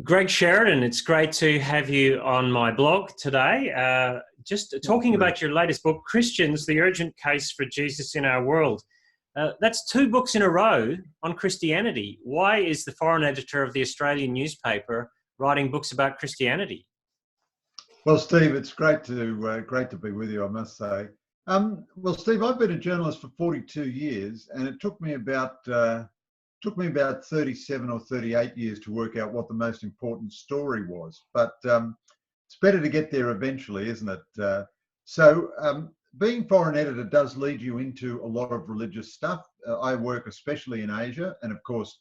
Greg Sheridan, it's great to have you on my blog today. Just Oh, talking please. about your latest book, Christians, The Urgent Case for Jesus in Our World. That's two books in a row on Christianity. Why is the foreign editor of the Australian newspaper writing books about Christianity? Well, Steve, it's great to be with you, I must say. Well, Steve, I've been a journalist for 42 years, and it took me about 37 or 38 years to work out what the most important story was. But it's better to get there eventually, isn't it? Being foreign editor does lead you into a lot of religious stuff. I work especially in Asia, and of course,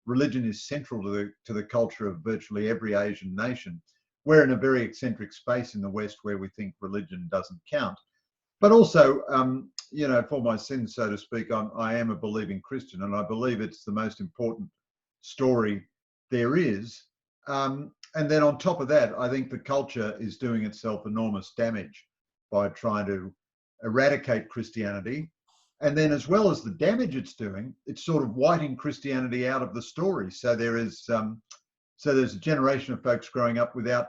religion is central to the culture of virtually every Asian nation. We're in a very eccentric space in the West where we think religion doesn't count. But also, for my sins, so to speak, I am a believing Christian, and I believe it's the most important story there is. And then on top of that, I think the culture is doing itself enormous damage by trying to eradicate Christianity. And then, as well as the damage it's doing, it's sort of whiting Christianity out of the story. So there's a generation of folks growing up without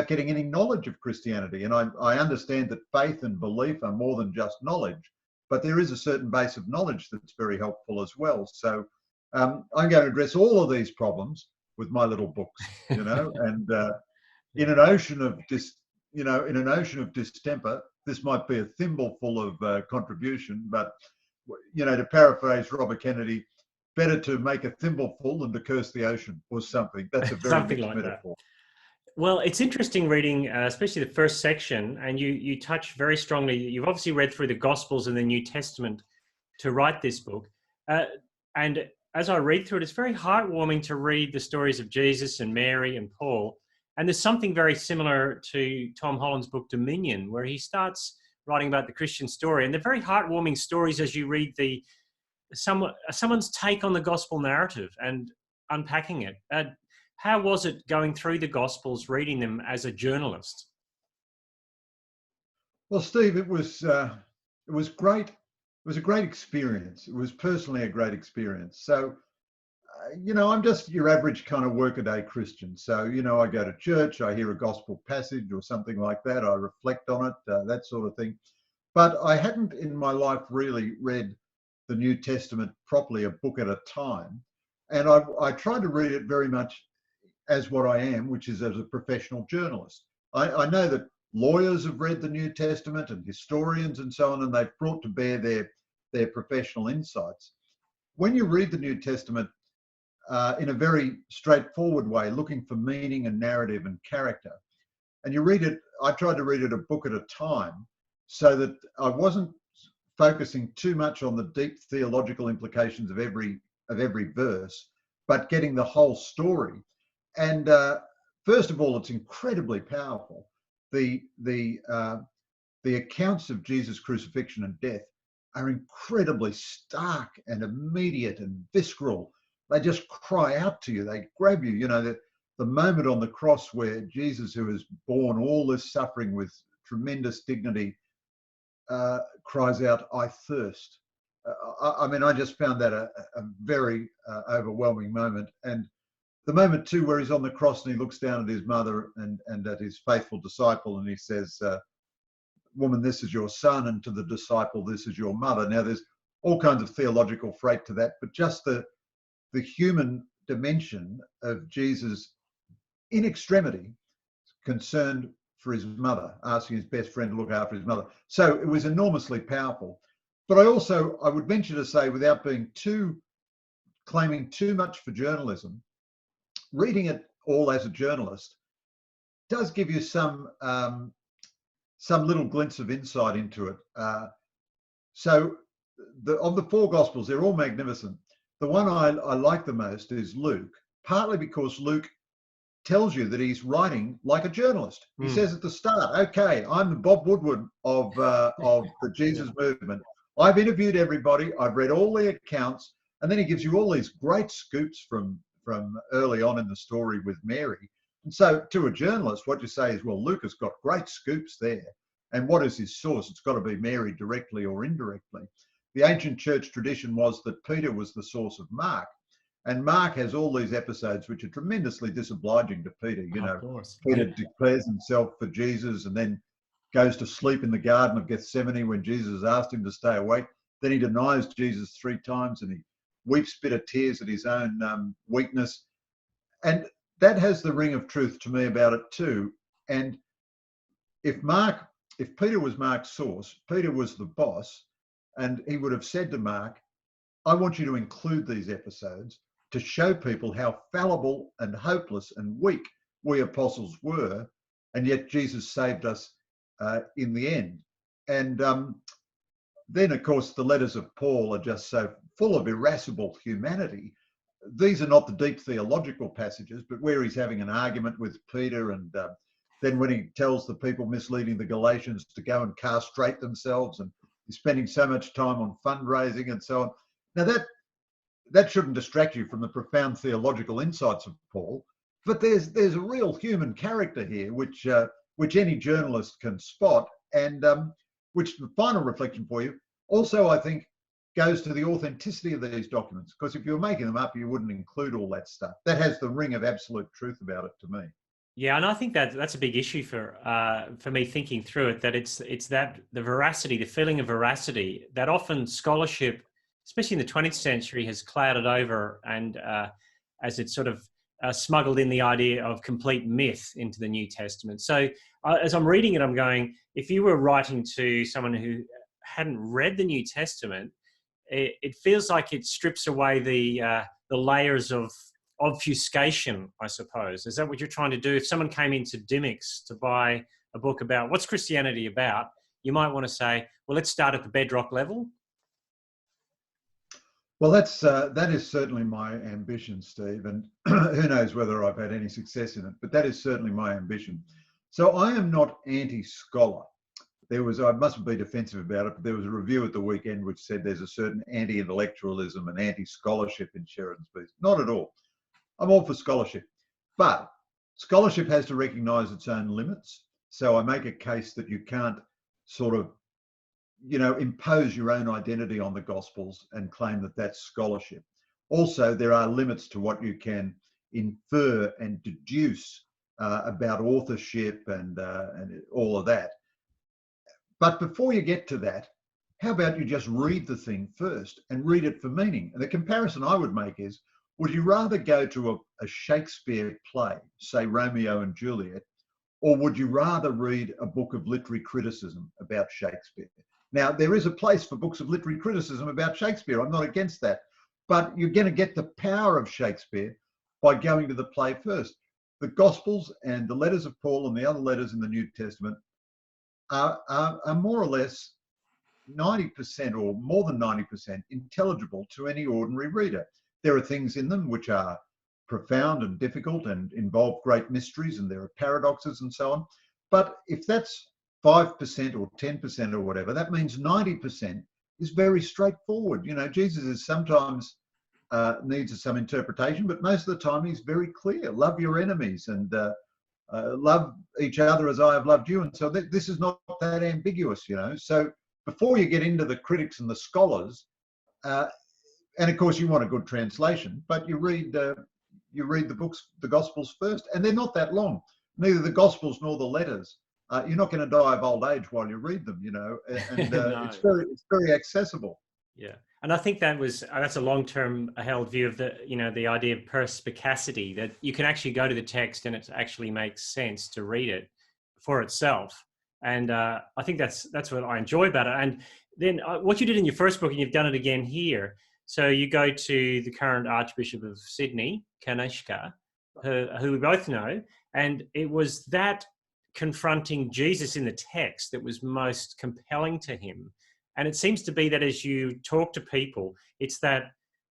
getting any knowledge of Christianity. And I understand that faith and belief are more than just knowledge, but there is a certain base of knowledge that's very helpful as well. So I'm going to address all of these problems with my little books, and in an ocean of distemper, this might be a thimbleful of contribution, but to paraphrase Robert Kennedy, better to make a thimbleful than to curse the ocean or something. That's a very Something mixed like that. metaphor. Well, it's interesting reading, especially the first section, and you touch very strongly. You've obviously read through the Gospels and the New Testament to write this book. And as I read through it, it's very heartwarming to read the stories of Jesus and Mary and Paul. And there's something very similar to Tom Holland's book, Dominion, where he starts writing about the Christian story. And they're very heartwarming stories as you read someone's take on the gospel narrative and unpacking it. How was it going through the Gospels, reading them as a journalist? Well, Steve, it was great. It was a great experience. It was personally a great experience. So, I'm just your average kind of workaday Christian. So, I go to church, I hear a gospel passage or something like that, I reflect on it, that sort of thing. But I hadn't in my life really read the New Testament properly, a book at a time. And I tried to read it very much as what I am, which is as a professional journalist. I know that lawyers have read the New Testament and historians and so on, and they've brought to bear their professional insights. When you read the New Testament in a very straightforward way, looking for meaning and narrative and character, and you read it, I tried to read it a book at a time so that I wasn't focusing too much on the deep theological implications of every verse, but getting the whole story. And first of all, it's incredibly powerful. The accounts of Jesus' crucifixion and death are incredibly stark and immediate and visceral. They just cry out to you. They grab you. The moment on the cross where Jesus, who has borne all this suffering with tremendous dignity, cries out, "I thirst." I just found that a very overwhelming moment. And the moment too where he's on the cross and he looks down at his mother and at his faithful disciple and he says, "Woman, this is your son," and to the disciple, "This is your mother." Now there's all kinds of theological freight to that, but just the human dimension of Jesus in extremity, concerned for his mother, asking his best friend to look after his mother. So it was enormously powerful. But I would venture to say, without being claiming too much for journalism, reading it all as a journalist does give you some little glints of insight into it. Of the four Gospels, they're all magnificent. The one I like the most is Luke, partly because Luke tells you that he's writing like a journalist. He says at the start, "Okay, I'm the Bob Woodward of the Jesus movement. I've interviewed everybody. I've read all the accounts," and then he gives you all these great scoops from early on in the story with Mary. And so, to a journalist, what you say is, "Well, Luke has got great scoops there." And what is his source? It's got to be Mary, directly or indirectly. The ancient church tradition was that Peter was the source of Mark. And Mark has all these episodes which are tremendously disobliging to Peter. You Of know, course. Peter declares himself for Jesus and then goes to sleep in the Garden of Gethsemane when Jesus asked him to stay awake. Then he denies Jesus 3 times and he weeps bitter tears at his own weakness. And that has the ring of truth to me about it too. And if Peter was Mark's source, Peter was the boss, and he would have said to Mark, I want you to include these episodes to show people how fallible and hopeless and weak we apostles were, and yet Jesus saved us in the end. And then, of course, the letters of Paul are just so full of irascible humanity. These are not the deep theological passages, but where he's having an argument with Peter, and then when he tells the people misleading the Galatians to go and castrate themselves, and he's spending so much time on fundraising and so on. Now that shouldn't distract you from the profound theological insights of Paul, but there's a real human character here, which any journalist can spot, and which the final reflection for you also, I think, goes to the authenticity of these documents, because if you were making them up, you wouldn't include all that stuff. That has the ring of absolute truth about it to me. Yeah, and I think that that's a big issue for me thinking through it. That it's that the veracity, the feeling of veracity, that often scholarship, especially in the 20th century, has clouded over, and as it's sort of smuggled in the idea of complete myth into the New Testament. So as I'm reading it, I'm going, if you were writing to someone who hadn't read the New Testament, it feels like it strips away the layers of obfuscation, I suppose. Is that what you're trying to do? If someone came into Dimmicks to buy a book about what's Christianity about, you might want to say, well, let's start at the bedrock level. Well, that is certainly my ambition, Steve, and who knows whether I've had any success in it, but that is certainly my ambition. So I am not anti-scholar. I mustn't be defensive about it, but there was a review at the weekend which said there's a certain anti-intellectualism and anti-scholarship in Sheridan's piece. Not at all. I'm all for scholarship, but scholarship has to recognise its own limits. So I make a case that you can't sort of, impose your own identity on the Gospels and claim that that's scholarship. Also, there are limits to what you can infer and deduce about authorship and all of that. But before you get to that, how about you just read the thing first and read it for meaning? And the comparison I would make is, would you rather go to a Shakespeare play, say Romeo and Juliet, or would you rather read a book of literary criticism about Shakespeare? Now, there is a place for books of literary criticism about Shakespeare. I'm not against that. But you're going to get the power of Shakespeare by going to the play first. The Gospels and the letters of Paul and the other letters in the New Testament are more or less 90% or more than 90% intelligible to any ordinary reader. There are things in them which are profound and difficult and involve great mysteries, and there are paradoxes and so on. But if that's 5% or 10% or whatever, that means 90% is very straightforward. Jesus is sometimes needs some interpretation, but most of the time he's very clear. Love your enemies and love each other as I have loved you. And so this is not that ambiguous, So before you get into the critics and the scholars, and of course you want a good translation, but you read the books, the Gospels first, and they're not that long. Neither the Gospels nor the letters. You're not going to die of old age while you read them, and No. it's very accessible. Yeah, and I think that's a long-term held view of the idea of perspicacity, that you can actually go to the text and it actually makes sense to read it for itself. And I think that's what I enjoy about it. And then what you did in your first book, and you've done it again here. So you go to the current Archbishop of Sydney, Kanishka, who we both know, and it was that confronting Jesus in the text that was most compelling to him. And it seems to be that as you talk to people, it's that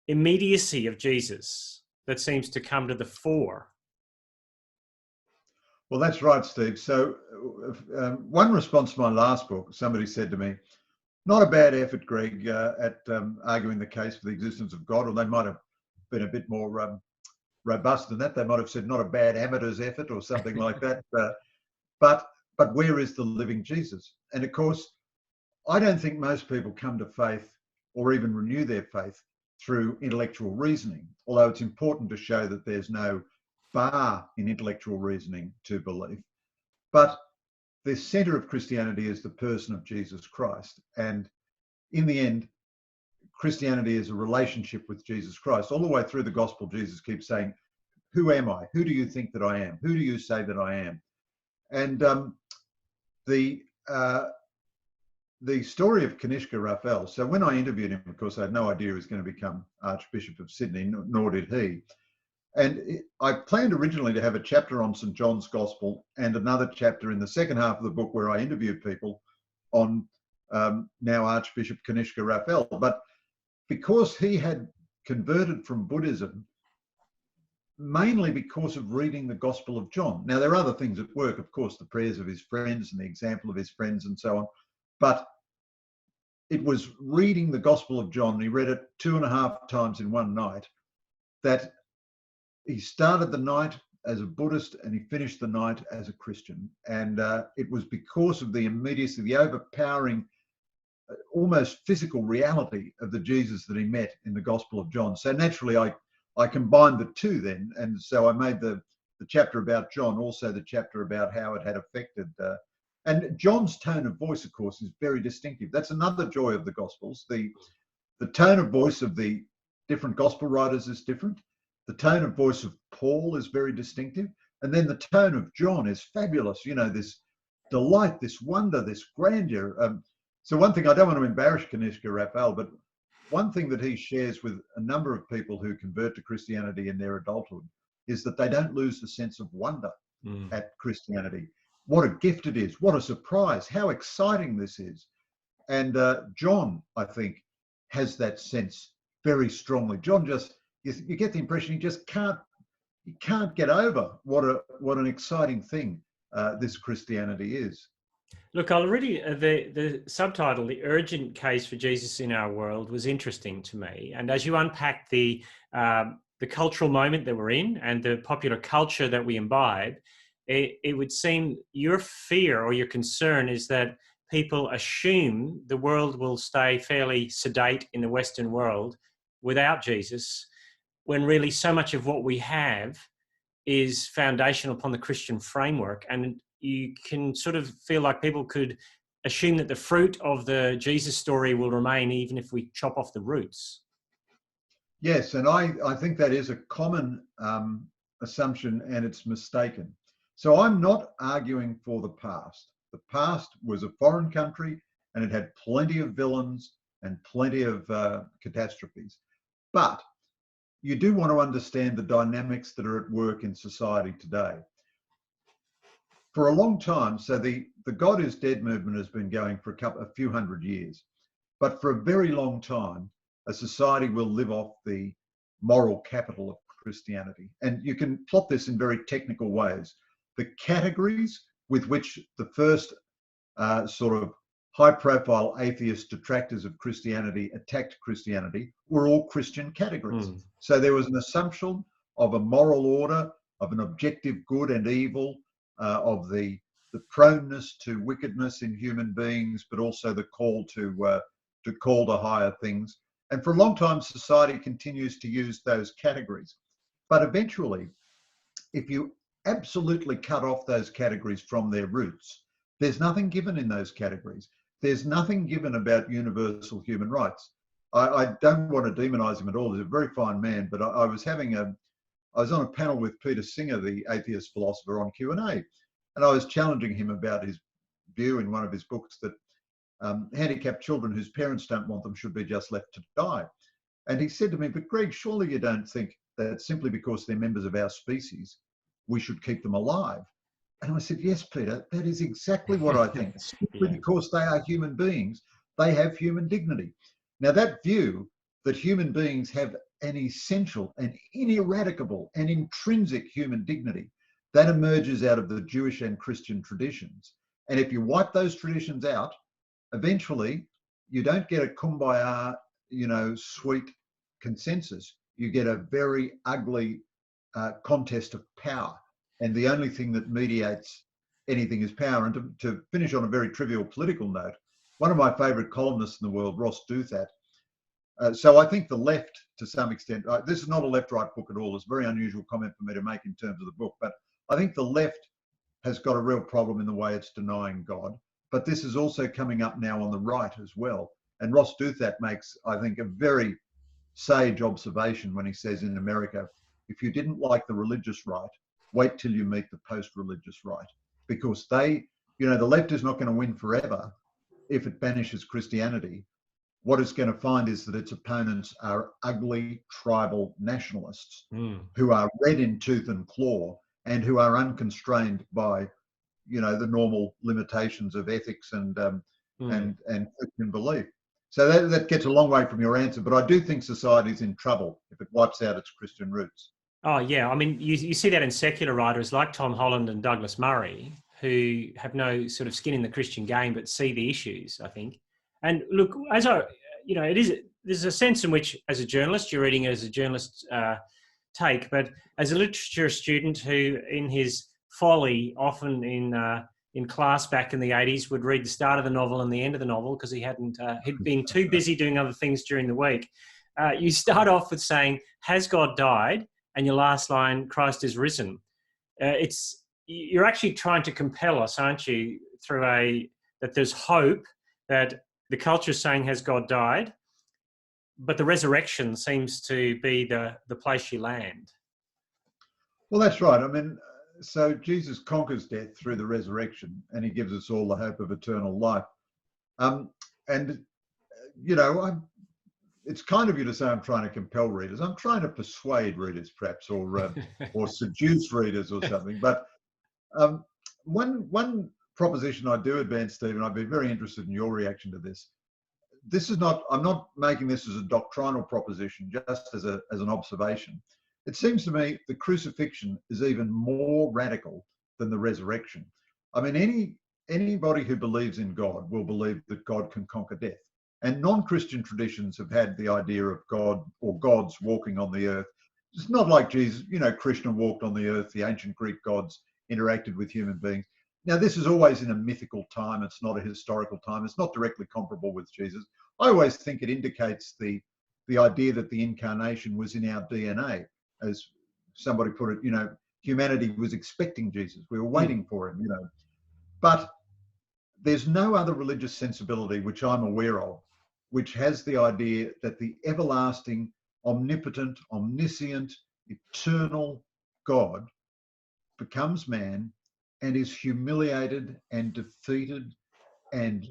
immediacy of Jesus that seems to come to the fore. Well, that's right, Steve. So one response to my last book, somebody said to me, not a bad effort, Greg, at arguing the case for the existence of God, or they might have been a bit more robust than that. They might have said not a bad amateur's effort or something like that. But where is the living Jesus? And of course, I don't think most people come to faith or even renew their faith through intellectual reasoning, although it's important to show that there's no bar in intellectual reasoning to belief. But the center of Christianity is the person of Jesus Christ. And in the end, Christianity is a relationship with Jesus Christ. All the way through the gospel, Jesus keeps saying, who am I? Who do you think that I am? Who do you say that I am? And the story of Kanishka Raphael. So when I interviewed him, of course, I had no idea he was going to become Archbishop of Sydney, nor did he. And I planned originally to have a chapter on St. John's Gospel and another chapter in the second half of the book where I interviewed people on now Archbishop Kanishka Raphael. But because he had converted from Buddhism, mainly because of reading the Gospel of John. Now, there are other things at work, of course, the prayers of his friends and the example of his friends and so on. But it was reading the Gospel of John, and he read it 2.5 times in one night, that he started the night as a Buddhist and he finished the night as a Christian. And it was because of the immediacy, the overpowering, almost physical reality of the Jesus that he met in the Gospel of John. So naturally, I combined the two then. And so I made the chapter about John, also the chapter about how it had affected. And John's tone of voice, of course, is very distinctive. That's another joy of the Gospels. The tone of voice of the different Gospel writers is different. The tone of voice of Paul is very distinctive. And then the tone of John is fabulous. You know, this delight, this wonder, this grandeur. So one thing, I don't want to embarrass Kanishka Raphael, but one thing that he shares with a number of people who convert to Christianity in their adulthood is that they don't lose the sense of wonder at Christianity. What a gift it is. What a surprise. How exciting this is. And John, I think, has that sense very strongly. John just, you get the impression he just can't get over what an exciting thing this Christianity is. Look, I'll really, the subtitle, The Urgent Case for Jesus in Our World, was interesting to me. And as you unpack the cultural moment that we're in and the popular culture that we imbibe, it would seem your fear or your concern is that people assume the world will stay fairly sedate in the Western world without Jesus, when really so much of what we have is foundational upon the Christian framework. And you can sort of feel like people could assume that the fruit of the Jesus story will remain even if we chop off the roots. Yes, and I think that is a common assumption, and it's mistaken. So I'm not arguing for the past. The past was a foreign country and it had plenty of villains and plenty of catastrophes. But you do want to understand the dynamics that are at work in society today. For a long time, so the God is Dead movement has been going for a few hundred years. But for a very long time, a society will live off the moral capital of Christianity. And you can plot this in very technical ways. The categories with which the first sort of high-profile atheist detractors of Christianity attacked Christianity were all Christian categories. So there was an assumption of a moral order, of an objective good and evil, of the proneness to wickedness in human beings, but also the call to higher things. And for a long time, society continues to use those categories. But eventually, if you absolutely cut off those categories from their roots, there's nothing given in those categories. There's nothing given about universal human rights. I don't want to demonize him at all. He's a very fine man, but I was on a panel with Peter Singer, the atheist philosopher, on Q&A, and I was challenging him about his view in one of his books that handicapped children whose parents don't want them should be just left to die. And he said to me, but Greg, surely you don't think that simply because they're members of our species, we should keep them alive? And I said, yes, Peter, that is exactly what I think. Simply because they are human beings, they have human dignity. Now, that view that human beings have an essential, an ineradicable, and intrinsic human dignity, that emerges out of the Jewish and Christian traditions. And if you wipe those traditions out, eventually you don't get a kumbaya, sweet consensus. You get a very ugly contest of power. And the only thing that mediates anything is power. And to finish on a very trivial political note, one of my favourite columnists in the world, Ross Douthat, So I think the left, to some extent, this is not a left-right book at all. It's a very unusual comment for me to make in terms of the book, but I think the left has got a real problem in the way it's denying God. But this is also coming up now on the right as well. And Ross Douthat makes, I think, a very sage observation when he says in America, if you didn't like the religious right, wait till you meet the post-religious right. Because they, the left is not going to win forever if it banishes Christianity. What it's going to find is that its opponents are ugly tribal nationalists who are red in tooth and claw and who are unconstrained by, the normal limitations of ethics and Christian belief. So that gets a long way from your answer, but I do think society's in trouble if it wipes out its Christian roots. Oh, yeah. I mean, you see that in secular writers like Tom Holland and Douglas Murray, who have no sort of skin in the Christian game, but see the issues, I think. And look, there's a sense in which, as a journalist, you're reading it as a journalist take, but as a literature student who, in his folly, often in class back in the 80s, would read the start of the novel and the end of the novel because he'd been too busy doing other things during the week. You start off with saying, "Has God died?" and your last line, "Christ is risen." You're actually trying to compel us, aren't you, that there's hope, that the culture is saying, "Has God died?" But the resurrection seems to be the place you land. Well, that's right. I mean, so Jesus conquers death through the resurrection, and he gives us all the hope of eternal life. It's kind of you to say I'm trying to compel readers. I'm trying to persuade readers, perhaps, or seduce readers or something. But one proposition I do advance, Stephen, I'd be very interested in your reaction to this. I'm not making this as a doctrinal proposition, just as an observation. It seems to me the crucifixion is even more radical than the resurrection. I mean, anybody who believes in God will believe that God can conquer death. And non-Christian traditions have had the idea of God or gods walking on the earth. It's not like Jesus, Krishna walked on the earth, the ancient Greek gods interacted with human beings. Now, this is always in a mythical time. It's not a historical time. It's not directly comparable with Jesus. I always think it indicates the idea that the incarnation was in our DNA. As somebody put it, humanity was expecting Jesus. We were waiting for him, But there's no other religious sensibility which I'm aware of which has the idea that the everlasting, omnipotent, omniscient, eternal God becomes man and is humiliated and defeated and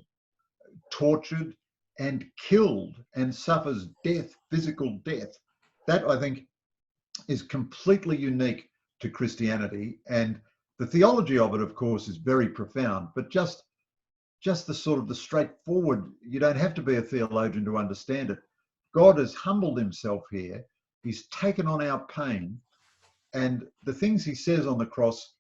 tortured and killed and suffers death, physical death. That, I think, is completely unique to Christianity. And the theology of it, of course, is very profound, but just the sort of the straightforward, you don't have to be a theologian to understand it. God has humbled himself here. He's taken on our pain. And the things he says on the cross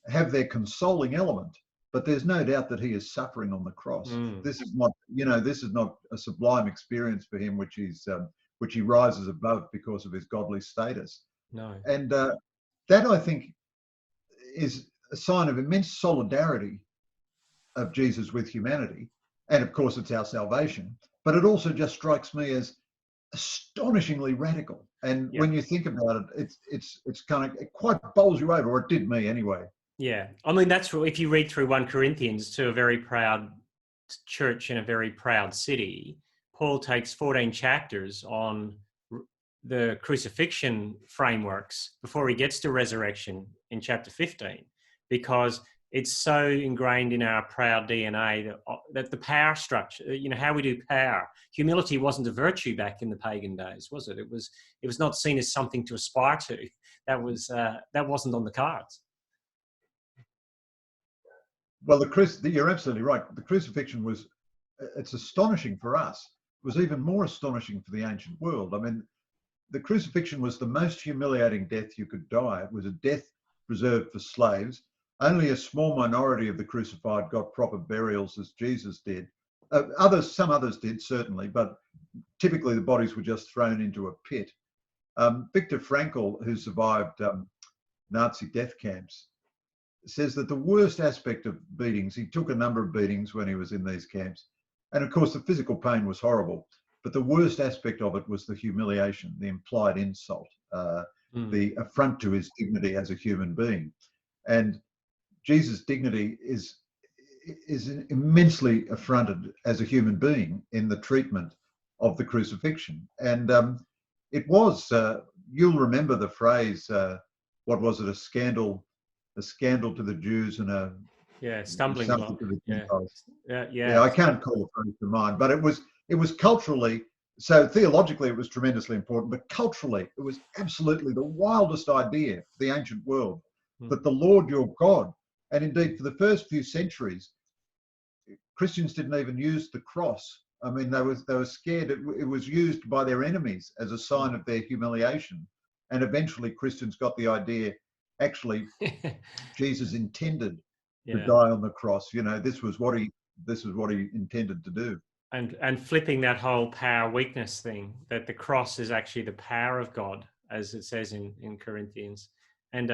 have their consoling element, but there's no doubt that he is suffering on the cross. This is not a sublime experience for him, which he rises above because of his godly status. No. And that, I think, is a sign of immense solidarity of Jesus with humanity. And of course, it's our salvation. But it also just strikes me as astonishingly radical. And when you think about it, it's kind of, it quite bowls you over, or it did me anyway. Yeah. I mean, that's if you read through 1 Corinthians, to a very proud church in a very proud city, Paul takes 14 chapters on the crucifixion frameworks before he gets to resurrection in chapter 15, because it's so ingrained in our proud DNA that the power structure, how we do power. Humility wasn't a virtue back in the pagan days, was it? It was not seen as something to aspire to. That wasn't on the cards. Well, you're absolutely right. The crucifixion it's astonishing for us. It was even more astonishing for the ancient world. I mean, the crucifixion was the most humiliating death you could die. It was a death reserved for slaves. Only a small minority of the crucified got proper burials as Jesus did. Some others did, certainly, but typically the bodies were just thrown into a pit. Viktor Frankl, who survived Nazi death camps, says that the worst aspect of beatings, he took a number of beatings when he was in these camps, and of course the physical pain was horrible, But the worst aspect of it was the humiliation, the implied insult, the affront to his dignity as a human being. And Jesus' dignity is immensely affronted as a human being in the treatment of the crucifixion. And it was, you'll remember the phrase, what was it, a scandal to the Jews and a stumbling something block. to the Gentiles. Yeah. I can't call the phrase to mind, but it was culturally, so theologically it was tremendously important, but culturally it was absolutely the wildest idea of the ancient world, that the Lord your God, and indeed for the first few centuries, Christians didn't even use the cross. I mean, they were scared. It was used by their enemies as a sign of their humiliation. And eventually Christians got the idea, actually, Jesus intended to die on the cross. You know, this was what he intended to do. And flipping that whole power weakness thing, that the cross is actually the power of God, as it says in Corinthians. And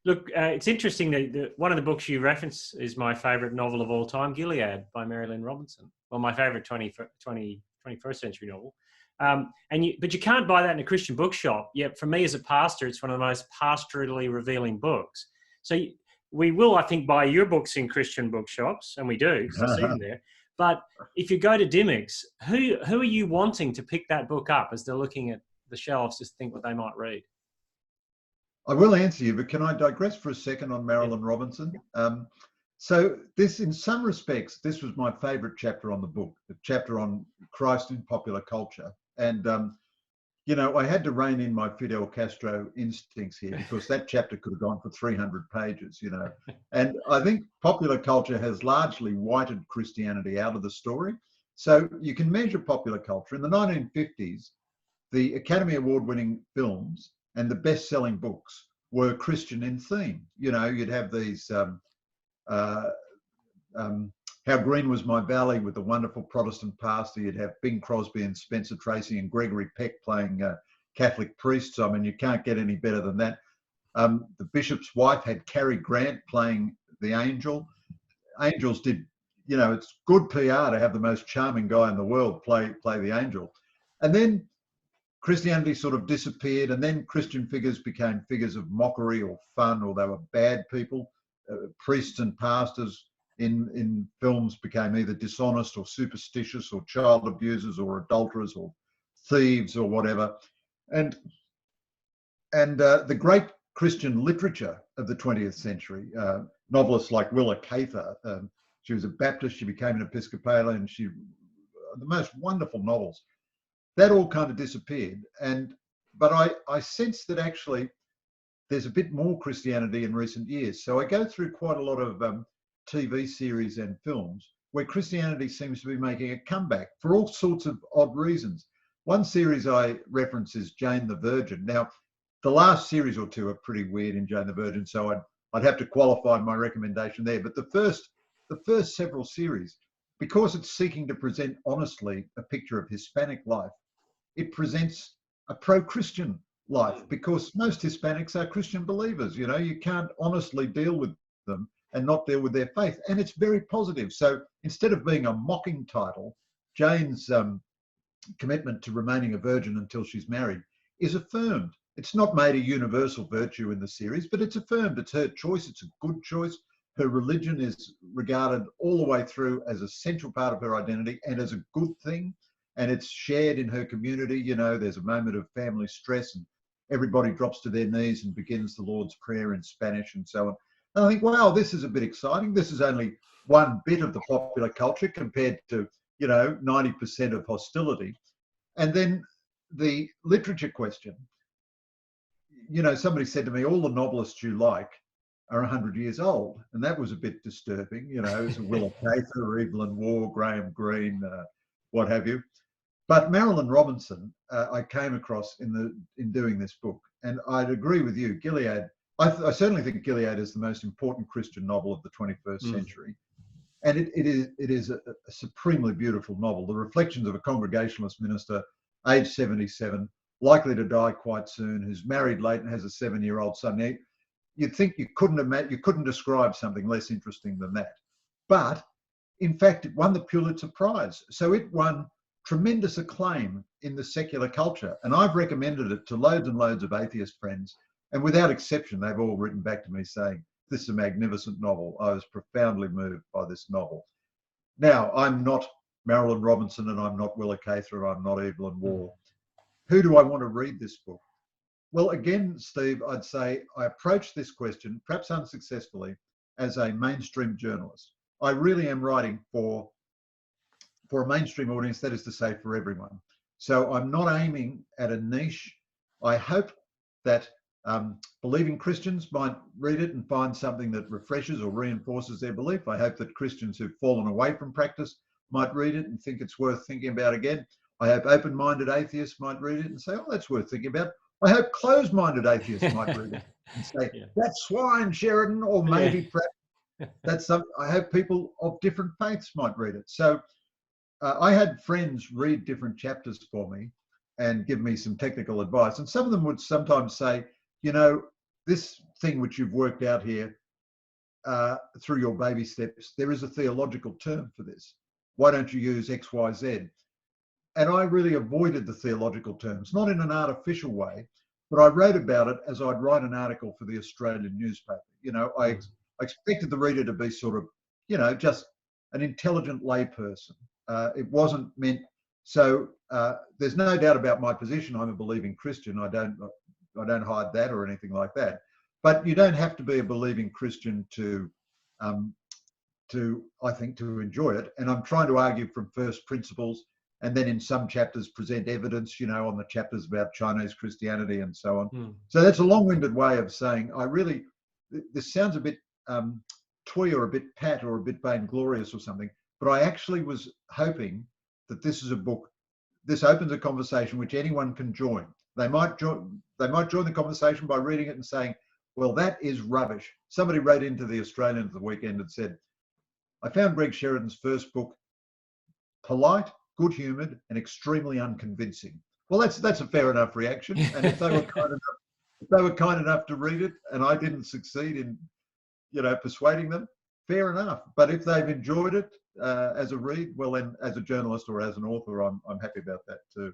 look, it's interesting that one of the books you reference is my favorite novel of all time, Gilead by Mary Lynn Robinson. Well, my favorite 21st century novel. But you can't buy that in a Christian bookshop. Yet for me as a pastor, it's one of the most pastorally revealing books. So we will, I think, buy your books in Christian bookshops, and we do, because I see them there. But if you go to Dymocks, who are you wanting to pick that book up as they're looking at the shelves to think what they might read? I will answer you, but can I digress for a second on Marilyn Robinson? So this, in some respects, this was my favorite chapter on the book, the chapter on Christ in popular culture. And, you know, I had to rein in my Fidel Castro instincts here, because that chapter could have gone for 300 pages, you know. And I think popular culture has largely whited Christianity out of the story. So you can measure popular culture. In the 1950s, the Academy Award-winning films and the best-selling books were Christian in theme. You know, you'd have these, How Green Was My Valley with the wonderful Protestant pastor. You'd have Bing Crosby and Spencer Tracy and Gregory Peck playing Catholic priests. I mean, you can't get any better than that. The Bishop's Wife had Cary Grant playing the angel. Angels did, you know, it's good PR to have the most charming guy in the world play the angel. And then Christianity sort of disappeared, and then Christian figures became figures of mockery or fun, or they were bad people. Priests and pastors in films became either dishonest or superstitious or child abusers or adulterers or thieves or whatever. And the great Christian literature of the 20th century, novelists like Willa Cather, she was a Baptist, she became an Episcopalian, the most wonderful novels. That all kind of disappeared. But I sense that actually there's a bit more Christianity in recent years. So I go through quite a lot of TV series and films where Christianity seems to be making a comeback for all sorts of odd reasons. One series I reference is Jane the Virgin. Now, the last series or two are pretty weird in Jane the Virgin, so I'd have to qualify my recommendation there. But the first several series, because it's seeking to present honestly a picture of Hispanic life, it presents a pro-Christian life, because most Hispanics are Christian believers. You know, you can't honestly deal with them and not deal with their faith. And it's very positive. So instead of being a mocking title, Jane's commitment to remaining a virgin until she's married is affirmed. It's not made a universal virtue in the series, but it's affirmed. It's her choice. It's a good choice. Her religion is regarded all the way through as a central part of her identity and as a good thing. And it's shared in her community. You know, there's a moment of family stress and everybody drops to their knees and begins the Lord's Prayer in Spanish and so on. And I think, wow, this is a bit exciting. This is only one bit of the popular culture compared to, you know, 90% of hostility. And then the literature question, you know, somebody said to me, all the novelists you like are 100 years old. And that was a bit disturbing, you know, so Willa Cather, Evelyn Waugh, Graham Greene, what have you. But Marilyn Robinson, I came across in doing this book, and I'd agree with you. Gilead, I certainly think Gilead is the most important Christian novel of the 21st century, and it is a supremely beautiful novel. The reflections of a Congregationalist minister, aged 77, likely to die quite soon, who's married late and has a 7-year-old son. You'd think you couldn't describe something less interesting than that, but in fact, it won the Pulitzer Prize. So it won tremendous acclaim in the secular culture. And I've recommended it to loads and loads of atheist friends. And without exception, they've all written back to me saying, this is a magnificent novel. I was profoundly moved by this novel. Now, I'm not Marilyn Robinson and I'm not Willa Cather, I'm not Evelyn Waugh. Who do I want to read this book? Well, again, Steve, I'd say I approached this question, perhaps unsuccessfully, as a mainstream journalist. I really am writing for a mainstream audience, that is to say, for everyone. So I'm not aiming at a niche. I hope that believing Christians might read it and find something that refreshes or reinforces their belief. I hope that Christians who've fallen away from practice might read it and think it's worth thinking about again. I hope open-minded atheists might read it and say, oh, that's worth thinking about. I hope closed-minded atheists might read it and say, that's swine, Sheridan, or maybe perhaps that's some. I hope people of different faiths might read it. So I had friends read different chapters for me and give me some technical advice. And some of them would sometimes say, you know, this thing which you've worked out here through your baby steps, there is a theological term for this. Why don't you use X, Y, Z? And I really avoided the theological terms, not in an artificial way, but I wrote about it as I'd write an article for the Australian newspaper. You know, I expected the reader to be sort of, you know, just an intelligent layperson. It wasn't meant. So there's no doubt about my position. I'm a believing Christian. I don't hide that or anything like that. But you don't have to be a believing Christian to I think, to enjoy it. And I'm trying to argue from first principles, and then in some chapters present evidence, you know, on the chapters about Chinese Christianity and so on. So that's a long-winded way of saying this sounds a bit twee or a bit pat or a bit vainglorious or something, but I actually was hoping that this is a book, this opens a conversation which anyone can join. They might join the conversation by reading it and saying, well, that is rubbish. Somebody wrote into the Australian at the weekend and said, I found Greg Sheridan's first book polite, good-humoured, and extremely unconvincing. Well, that's a fair enough reaction. And if they were kind enough to read it, and I didn't succeed in, you know, persuading them, fair enough. But if they've enjoyed it as a read, well, then as a journalist or as an author, I'm happy about that too.